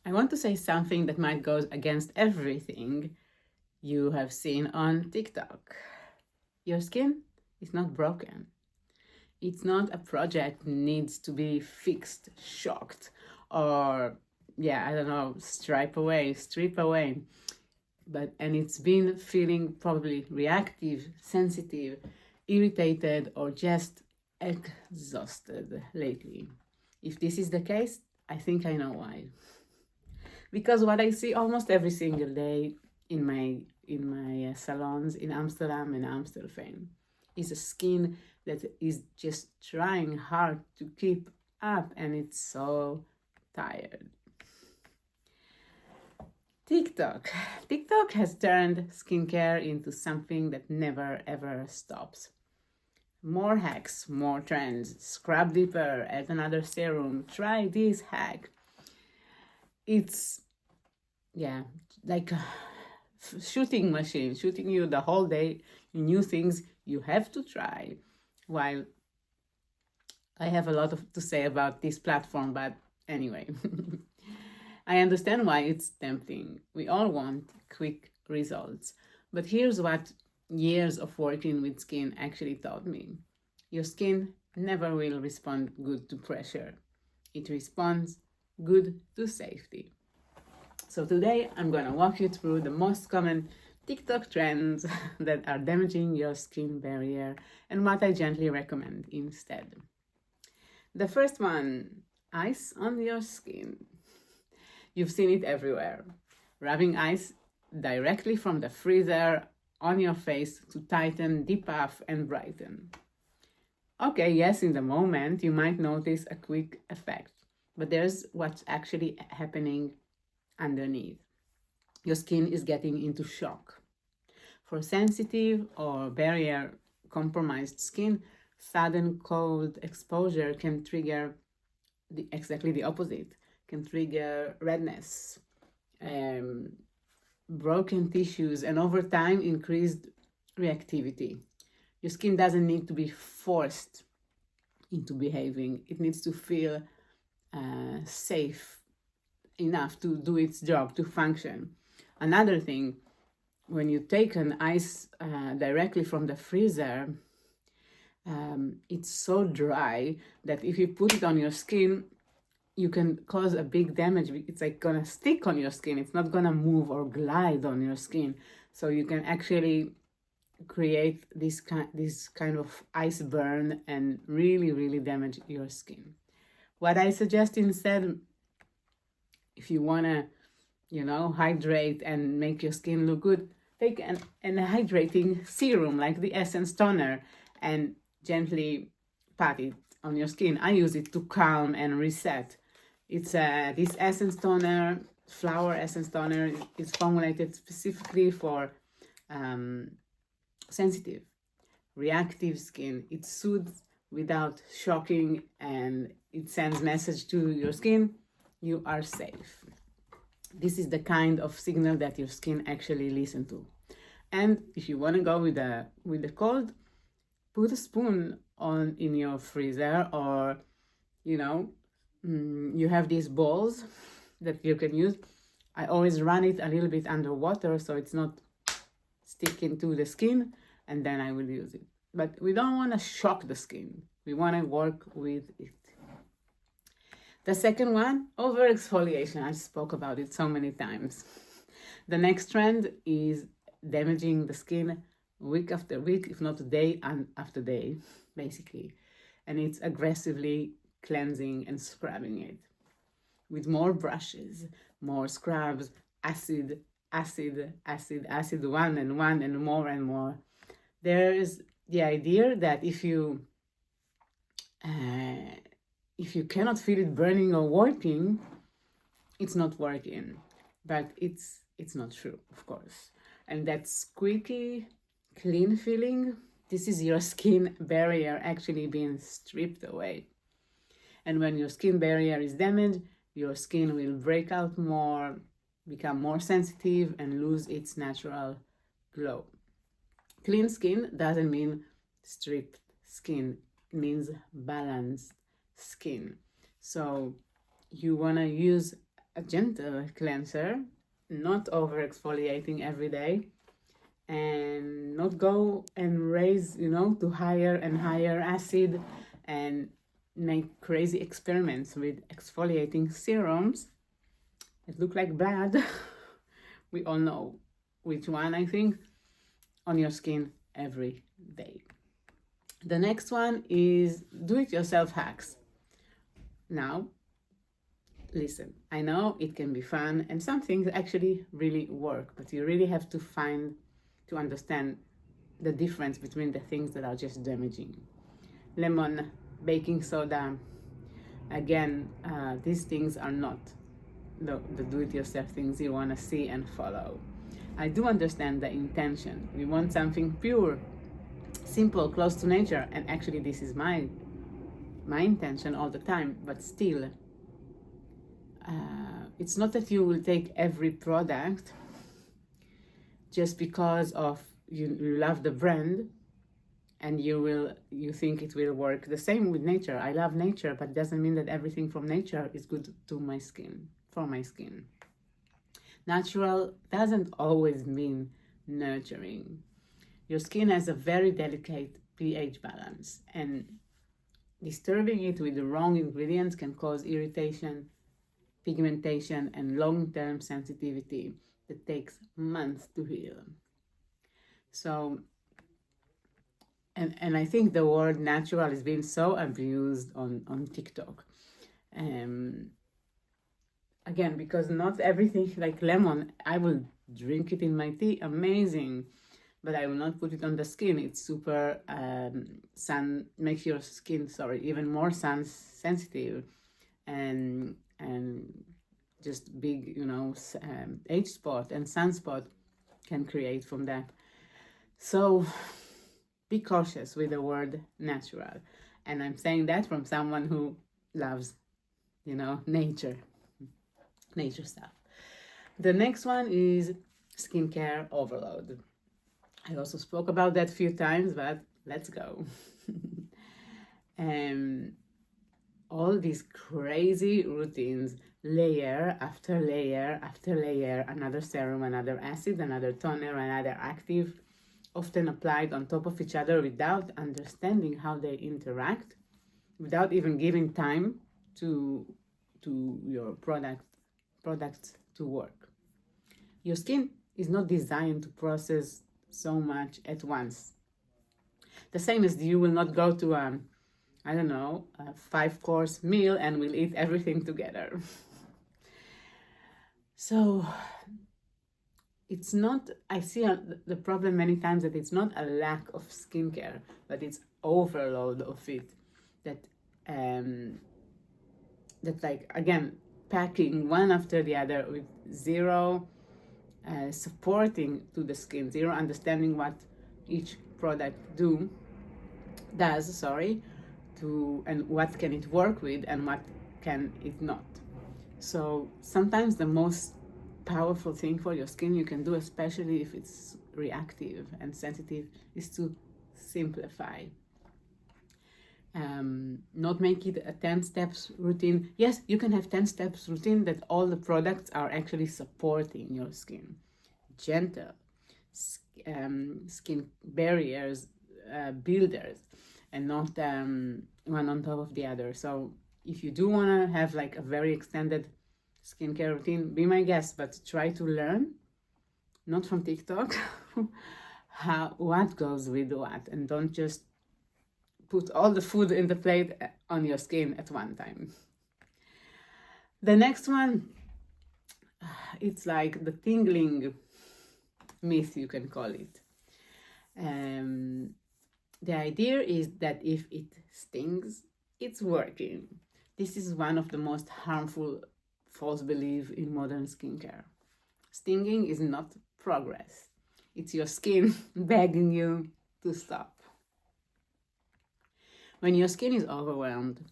I want to say something that might go against everything you have seen on TikTok. Your skin is not broken. It's not a project needs to be fixed, shocked, or I don't know, strip away. And it's been feeling probably reactive, sensitive, irritated, or just exhausted lately. If this is the case, I think I know why. Because what I see almost every single day in my salons in Amsterdam and Amstelveen is a skin that is just trying hard to keep up, and it's so tired. TikTok has turned skincare into something that never ever stops. More hacks, more trends, scrub deeper, add another serum, try this hack. It's like a shooting machine, shooting you the whole day, new things you have to try. While I have a lot to say about this platform, but anyway. I understand why it's tempting. We all want quick results. But here's what years of working with skin actually taught me. Your skin never will respond good to pressure. It responds good to safety. So today I'm going to walk you through the most common TikTok trends that are damaging your skin barrier and what I gently recommend instead. The first one, ice on your skin. You've seen it everywhere. Rubbing ice directly from the freezer on your face to tighten, depuff, and brighten. Okay, yes, in the moment you might notice a quick effect, but there's what's actually happening underneath. Your skin is getting into shock. For sensitive or barrier compromised skin, sudden cold exposure can trigger exactly the opposite. Can trigger redness, broken tissues, and over time increased reactivity. Your skin doesn't need to be forced into behaving. It needs to feel safe enough to do its job, to function. Another thing, when you take an ice directly from the freezer, it's so dry that if you put it on your skin, you can cause a big damage. It's like gonna stick on your skin. It's not gonna move or glide on your skin. So you can actually create this kind of ice burn and really, really damage your skin. What I suggest instead, if you wanna, hydrate and make your skin look good, take an hydrating serum like the Essence Toner and gently pat it on your skin. I use it to calm and reset. It's this essence toner, flower essence toner, is formulated specifically for sensitive, reactive skin. It soothes without shocking, and it sends message to your skin, you are safe. This is the kind of signal that your skin actually listens to. And if you want to go with the cold, put a spoon in your freezer, or you have these balls that you can use. I always run it a little bit underwater so it's not sticking to the skin, and then I will use it. But we don't want to shock the skin. We want to work with it. The second one, over-exfoliation. I spoke about it so many times. The next trend is damaging the skin week after week, if not day after day, basically. And it's aggressively cleansing and scrubbing it with more brushes, more scrubs, acid, one and more. There's the idea that if you cannot feel it burning or working, it's not working. But it's not true, of course. And that squeaky, clean feeling, this is your skin barrier actually being stripped away. And when your skin barrier is damaged, your skin will break out more, become more sensitive, and lose its natural glow. Clean skin doesn't mean stripped skin. It means balanced skin. So you want to use a gentle cleanser, not over-exfoliating every day, and not go and raise, to higher and higher acid and make crazy experiments with exfoliating serums that look like blood. We all know which one, I think, on your skin every day. The next one is do-it-yourself hacks. Now, listen, I know it can be fun and some things actually really work, but you really have to understand the difference between the things that are just damaging. Lemon, baking soda, again, these things are not the do-it-yourself things you want to see and follow. I do understand the intention. We want something pure, simple, close to nature, and actually this is my intention all the time, but still, it's not that you will take every product just because of you love the brand and you think it will work. The same with nature. I love nature, but it doesn't mean that everything from nature is good to my skin, for my skin. Natural doesn't always mean nurturing. Your skin has a very delicate pH balance, and disturbing it with the wrong ingredients can cause irritation, pigmentation, and long-term sensitivity that takes months to heal. So, and I think the word natural is being so abused on TikTok. Again, because not everything, like lemon, I will drink it in my tea, amazing, but I will not put it on the skin. It's super makes your skin, even more sun sensitive, and just big, age spot and sunspot can create from that. So be cautious with the word natural. And I'm saying that from someone who loves, nature stuff. The next one is skincare overload. I also spoke about that a few times, but let's go. All these crazy routines, layer after layer after layer, another serum, another acid, another toner, another active, often applied on top of each other without understanding how they interact, without even giving time to your products to work. Your skin is not designed to process so much at once. The same as you will not go to a 5-course meal and we'll eat everything together. So it's not, I see the problem many times that it's not a lack of skincare, but it's overload of it. That like, again, packing one after the other with zero supporting to the skin, zero understanding what each product does, and what can it work with and what can it not. So sometimes the most powerful thing for your skin you can do, especially if it's reactive and sensitive, is to simplify. Not make it a 10 steps routine. Yes, you can have 10 steps routine that all the products are actually supporting your skin. Gentle skin barriers, builders, and not one on top of the other. So if you do want to have like a very extended skincare routine, be my guest, but try to learn, not from TikTok, what goes with what, and don't just put all the food in the plate on your skin at one time. The next one, it's like the tingling myth, you can call it. The idea is that if it stings, it's working. This is one of the most harmful false beliefs in modern skincare. Stinging is not progress. It's your skin begging you to stop. When your skin is overwhelmed,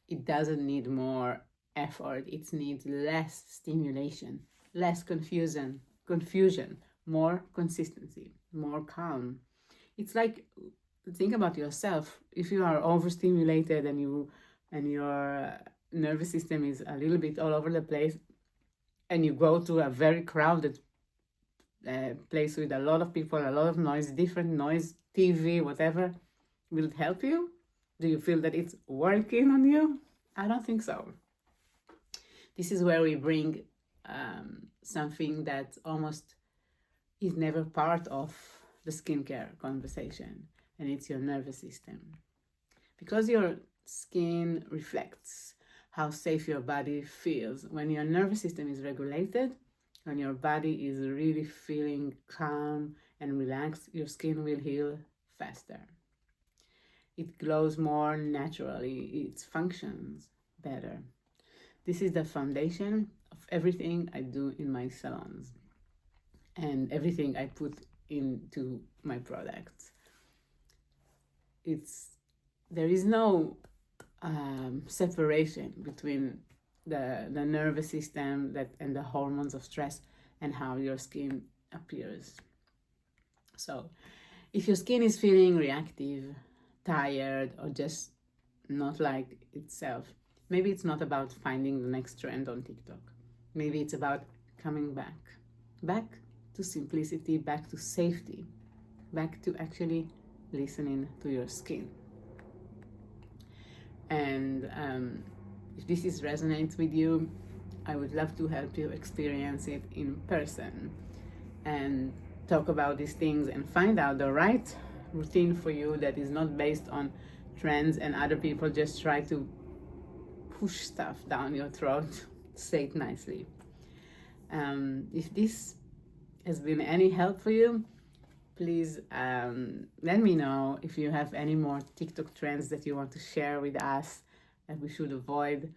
it doesn't need more effort. It needs less stimulation, less confusion, more consistency, more calm. It's like, think about yourself. If you are overstimulated and your nervous system is a little bit all over the place, and you go to a very crowded place with a lot of people, a lot of noise, different noise, TV, whatever, will it help you? Do you feel that it's working on you? I don't think so. This is where we bring something that almost is never part of the skincare conversation, and it's your nervous system. Because your skin reflects how safe your body feels. When your nervous system is regulated, when your body is really feeling calm and relaxed, your skin will heal faster. It glows more naturally, it functions better. This is the foundation of everything I do in my salons and everything I put into my products. There is no separation between the nervous system and the hormones of stress and how your skin appears. So if your skin is feeling reactive, tired, or just not like itself, maybe it's not about finding the next trend on TikTok. Maybe it's about coming back to simplicity, back to safety, back to actually listening to your skin. And if this resonates with you, I would love to help you experience it in person and talk about these things and find out the right routine for you that is not based on trends and other people just try to push stuff down your throat. Say it nicely. If this has been any help for you, please let me know if you have any more TikTok trends that you want to share with us that we should avoid.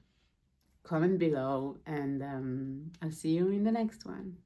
Comment below, and I'll see you in the next one.